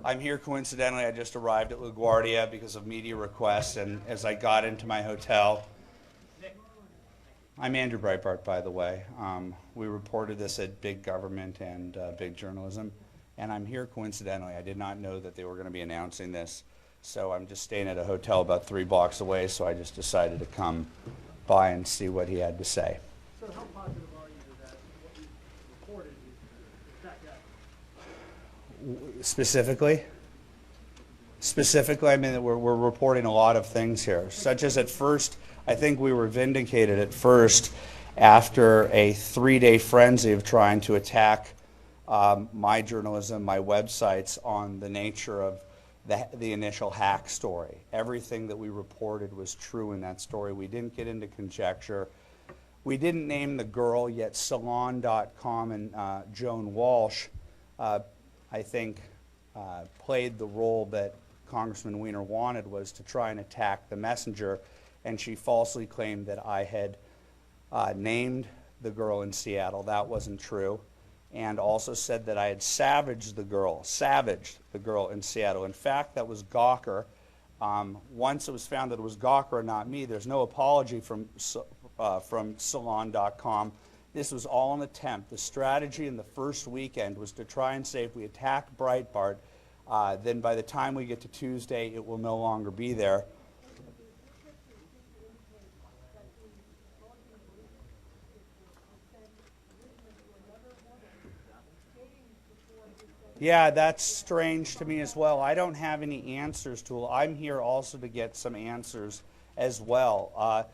I'm here coincidentally. I just arrived at LaGuardia because of media requests, and as I got into my hotel, I'm Andrew Breitbart, by the way. We reported this at Big Government and Big Journalism, and I'm here coincidentally. I did not know that they were going to be announcing this, so I'm just staying at a hotel about 3 blocks away, so I just decided to come by and see what he had to say. So how positive are you that what you reported is backed up? Specifically, I mean, we're reporting a lot of things here, such as at first, I think we were vindicated at first after a 3-day frenzy of trying to attack my journalism, my websites on the nature of the initial hack story. Everything that we reported was true in that story. We didn't get into conjecture. We didn't name the girl, yet Salon.com and Joan Walsh, I think, played the role that Congressman Weiner wanted, was to try and attack the messenger, and she falsely claimed that I had named the girl in Seattle. That wasn't true. And also said that I had savaged the girl in Seattle. In fact, that was Gawker. Once it was found that it was Gawker and not me, there's no apology from Salon.com. This was all an attempt. The strategy in the first weekend was to try and say if we attack Breitbart, then by the time we get to Tuesday, it will no longer be there. Yeah, that's strange to me as well. I don't have any answers to it. I'm here also to get some answers as well.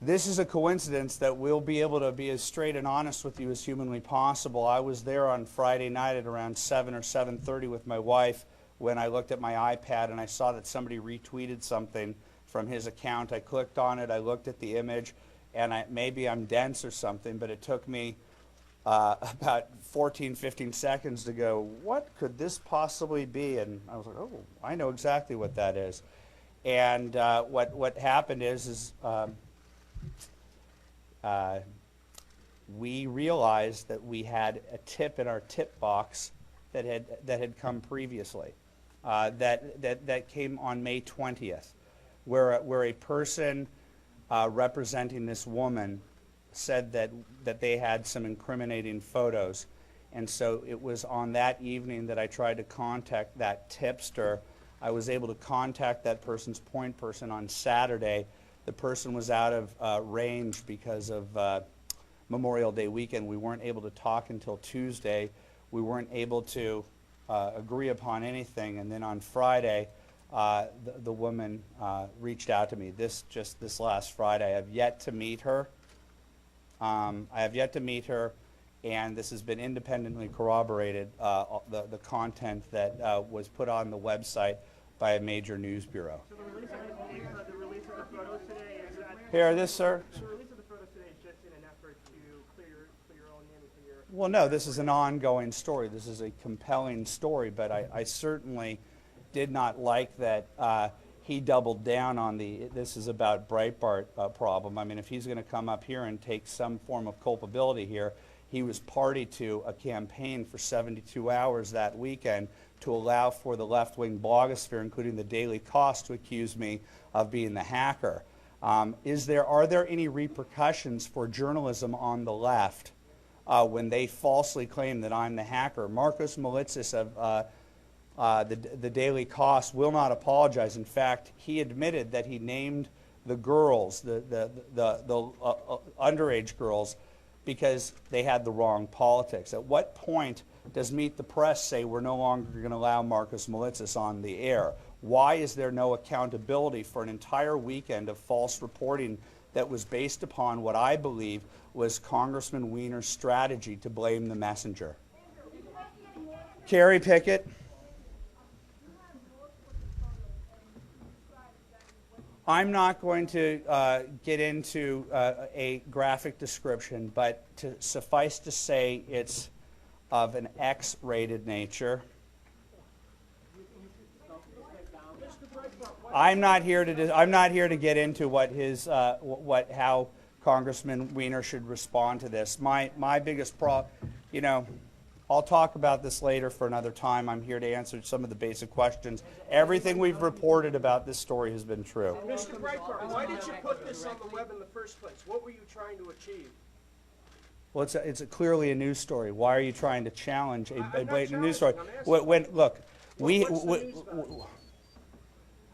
This is a coincidence that we'll be able to be as straight and honest with you as humanly possible. I was there on Friday night at around 7 or 7:30 with my wife when I looked at my iPad and I saw that somebody retweeted something from his account. I clicked on it, I looked at the image, and maybe I'm dense or something, but it took me about 14, 15 seconds to go, what could this possibly be? And I was like, oh, I know exactly what that is. And what happened is we realized that we had a tip in our tip box that had come previously, that came on May 20th, where a person representing this woman said that they had some incriminating photos. And so it was on that evening that I tried to contact that tipster. I was able to contact that person's point person on Saturday. The person was out of range because of Memorial Day weekend. We weren't able to talk until Tuesday. We weren't able to agree upon anything. And then on Friday, the woman reached out to me. This last Friday. I have yet to meet her. And this has been independently corroborated, the content that was put on the website by a major news bureau. So the release of the photos today is that... Here, this, sir? So the release of the photos today is just in an effort to clear your own name and clear... Well, no, this is an ongoing story. This is a compelling story, but I certainly did not like that he doubled down on this is about Breitbart problem. I mean, if he's going to come up here and take some form of culpability here, he was party to a campaign for 72 hours that weekend to allow for the left-wing blogosphere, including the Daily Cost, to accuse me of being the hacker. Are there any repercussions for journalism on the left when they falsely claim that I'm the hacker? Marcos Melitzis of the Daily Cost will not apologize. In fact, he admitted that he named the girls, the underage girls, because they had the wrong politics. At what point does Meet the Press say we're no longer going to allow Marcos Melitzis on the air? Why is there no accountability for an entire weekend of false reporting that was based upon what I believe was Congressman Weiner's strategy to blame the messenger? Carrie Pickett. I'm not going to get into a graphic description, but to suffice to say it's of an X-rated nature. I'm not here to get into how Congressman Weiner should respond to this. My biggest problem, I'll talk about this later for another time. I'm here to answer some of the basic questions. Everything we've reported about this story has been true. Mr. Breitbart, why did you put this on the web in the first place? What were you trying to achieve? Well, it's clearly a news story. Why are you trying to challenge a I'm not blatant news story? challenging, I'm asking. Look, What's the news value?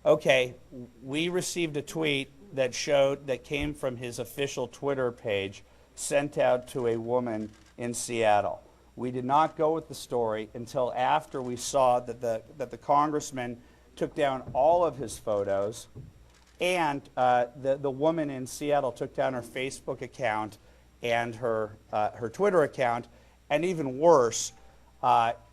okay, we received a tweet that came from his official Twitter page, sent out to a woman in Seattle. We did not go with the story until after we saw that the congressman took down all of his photos, and the woman in Seattle took down her Facebook account and her Twitter account, and even worse,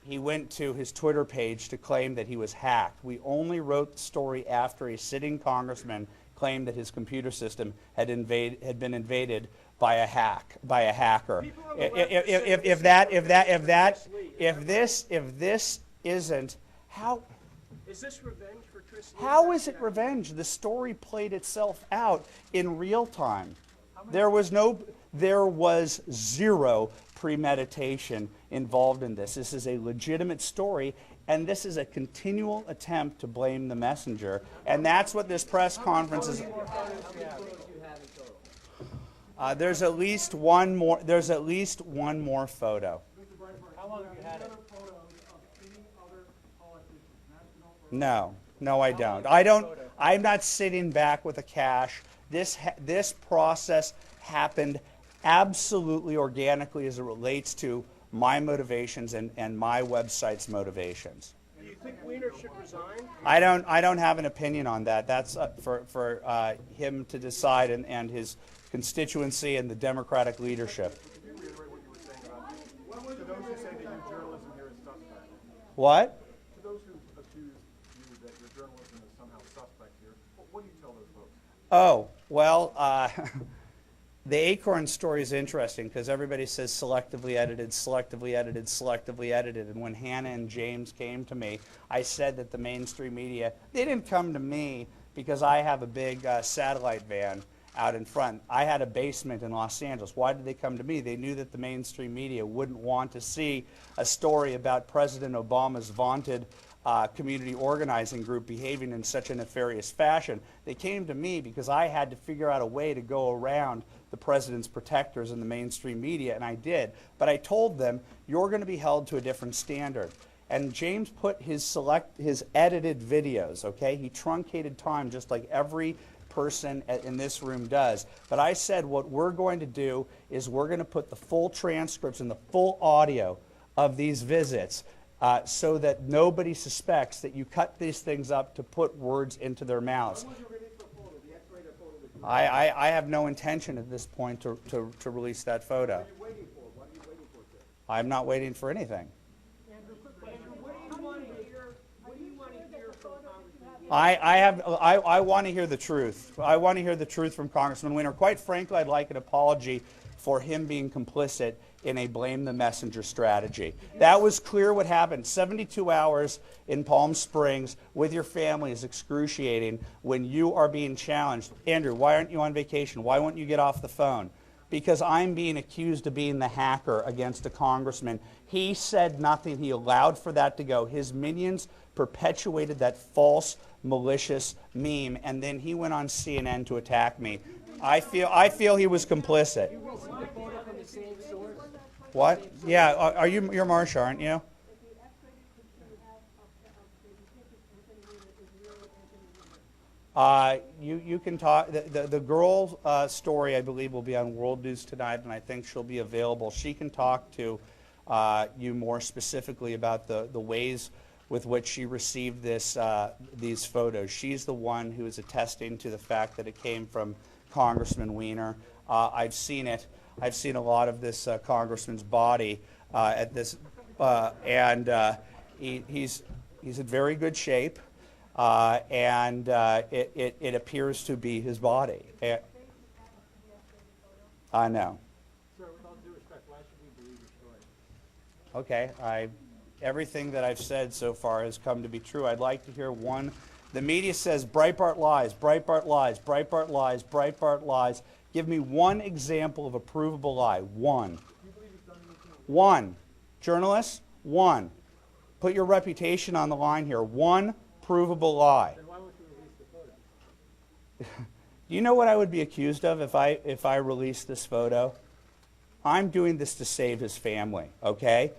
he went to his Twitter page to claim that he was hacked. We only wrote the story after a sitting congressman claimed that his computer system had been invaded by a hacker. If this isn't how. Is this revenge for Tristan? How is it revenge? The story played itself out in real time. There was zero premeditation involved in this. This is a legitimate story, and this is a continual attempt to blame the messenger. And that's what this press conference is. There's at least one more. There's at least one more photo. How long have you had it? No, I don't. I'm not sitting back with a cache. This process happened absolutely organically as it relates to my motivations and my website's motivations. Do you think Weiners should resign? I don't have an opinion on that. That's for him to decide and his constituency and the Democratic leadership. Could you reiterate what you were saying about to those who say that your journalism here is suspect? What? To those who accuse you that your journalism is somehow suspect here, what do you tell those folks? Oh, well, the Acorn story is interesting because everybody says selectively edited, selectively edited, selectively edited. And when Hannah and James came to me, I said that the mainstream media, they didn't come to me because I have a big satellite van out in front. I had a basement in Los Angeles. Why did they come to me? They knew that the mainstream media wouldn't want to see a story about President Obama's vaunted community organizing group behaving in such a nefarious fashion. They came to me because I had to figure out a way to go around the president's protectors in the mainstream media, and I did. But I told them, you're going to be held to a different standard. And James put his edited videos, okay? He truncated time just like every person in this room does. But I said what we're going to do is we're going to put the full transcripts and the full audio of these visits so that nobody suspects that you cut these things up to put words into their mouths. I have no intention at this point to release that photo. What are you waiting for, sir? I'm not waiting for anything. I want to hear the truth. I want to hear the truth from Congressman Weiner. Quite frankly, I'd like an apology for him being complicit in a blame the messenger strategy. That was clear what happened. 72 hours in Palm Springs with your family is excruciating when you are being challenged. Andrew, why aren't you on vacation? Why won't you get off the phone? Because I'm being accused of being the hacker against a congressman. He said nothing. He allowed for that to go. His minions perpetuated that false, malicious meme, and then he went on CNN to attack me. I feel he was complicit. What? Yeah, you're Marsha, aren't you? You can talk. The girl story, I believe, will be on World News Tonight, and I think she'll be available. She can talk to you more specifically about the ways with which she received these photos. She's the one who is attesting to the fact that it came from Congressman Weiner. I've seen it. I've seen a lot of this congressman's body at this, and he's in very good shape. And it appears to be his body. I know. Sir, with all due respect, why should we believe your story? Okay, everything that I've said so far has come to be true. I'd like to hear one. The media says Breitbart lies, Breitbart lies, Breitbart lies, Breitbart lies. Give me one example of a provable lie. One. Do you believe you've done anything? One. Journalists, one. Put your reputation on the line here. One provable lie. Then why won't you release the photo? Do you know what I would be accused of if I released this photo? I'm doing this to save his family, okay?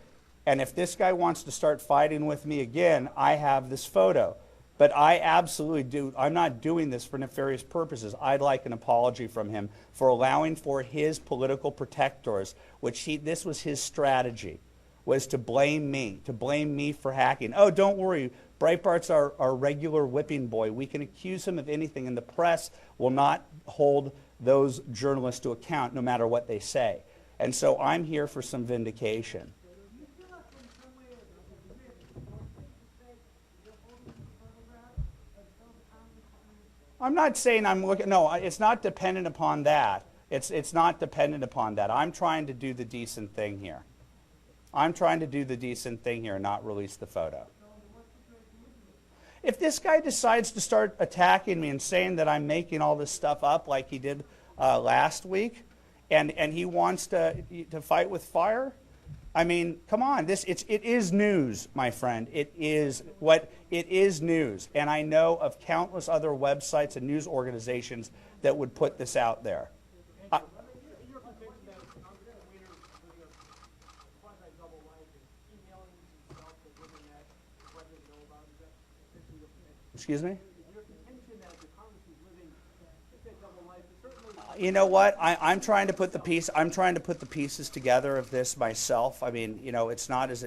And if this guy wants to start fighting with me again, I have this photo. But I absolutely do. I'm not doing this for nefarious purposes. I'd like an apology from him for allowing for his political protectors, this was his strategy, was to blame me for hacking. Oh, don't worry. Breitbart's our regular whipping boy. We can accuse him of anything, and the press will not hold those journalists to account no matter what they say. And so I'm here for some vindication. Do you feel like in some way as a degree of enforcement to say you're holding the photograph until the Congress? I'm not saying I'm looking, no, it's not dependent upon that. It's not dependent upon that. I'm trying to do the decent thing here. I'm trying to do the decent thing here and not release the photo. If this guy decides to start attacking me and saying that I'm making all this stuff up like he did last week, and he wants to fight with fire, I mean, come on, it is news, my friend. It is news, and I know of countless other websites and news organizations that would put this out there. You're convinced that Congressman Weiners living a quasi-double life is emailing himself and living at what they know about? Is that essentially your contention? Excuse me? Is your contention that the Congress is living, let's say, double life? Is certainly You know what? I'm trying to put the pieces together of this myself. I mean, it's not as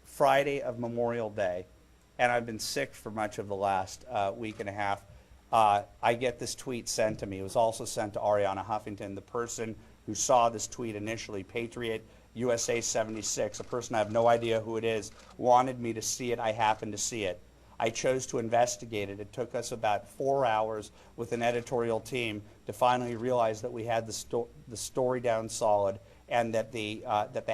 Friday of Memorial Day, and I've been sick for much of the last week and a half. I get this tweet sent to me. It was also sent to Ariana Huffington, the person who saw this tweet initially, Patriot USA 76, a person I have no idea who it is, wanted me to see it. I happened to see it. I chose to investigate it. It took us about 4 hours with an editorial team to finally realize that we had the story down solid, and that the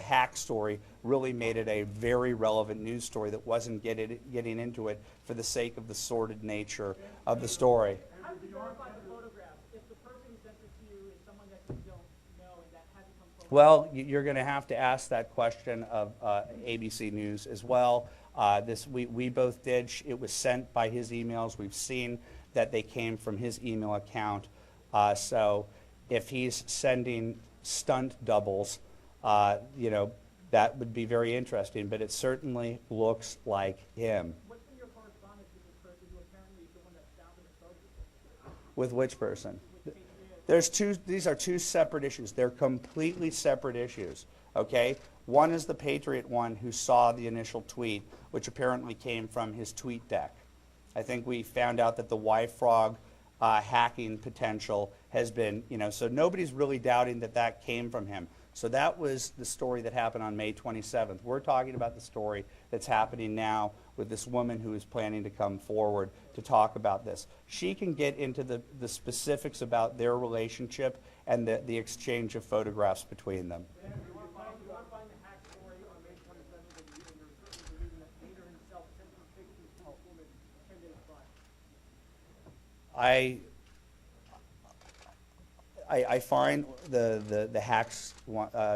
hack story really made it a very relevant news story that wasn't getting into it for the sake of the sordid nature of the story. how do you verify the photographs if the person who sent it to you is someone that you don't know and that hasn't come forward? Well, you're going to have to ask that question of ABC News as well. We both did. It was sent by his emails. We've seen that they came from his email account. So if he's sending stunt doubles, that would be very interesting. But it certainly looks like him. What's been your correspondence with this person who apparently is the one that found the photos? With which person? With Patriot? There's these are two separate issues. They're completely separate issues, okay? One is the Patriot one who saw the initial tweet, which apparently came from his tweet deck. I think we found out that the Y-Frog hacking potential has been, so nobody's really doubting that came from him. So that was the story that happened on May 27th. We're talking about the story that's happening now with this woman who is planning to come forward to talk about this. She can get into the specifics about their relationship and the exchange of photographs between them. You want to find the hack story on May 27th, and you're certainly believing that Nader himself sent these pictures to this woman 10 days prior. I find the hacks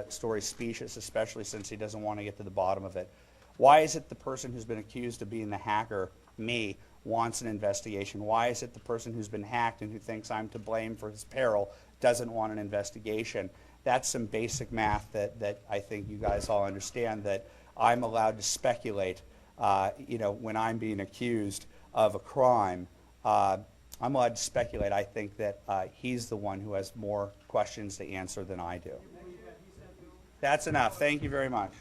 story specious, especially since he doesn't want to get to the bottom of it. Why is it the person who's been accused of being the hacker, me, wants an investigation? Why is it the person who's been hacked and who thinks I'm to blame for his peril doesn't want an investigation? That's some basic math that I think you guys all understand, that I'm allowed to speculate, when I'm being accused of a crime. I'm allowed to speculate. I think that he's the one who has more questions to answer than I do. That's enough. Thank you very much.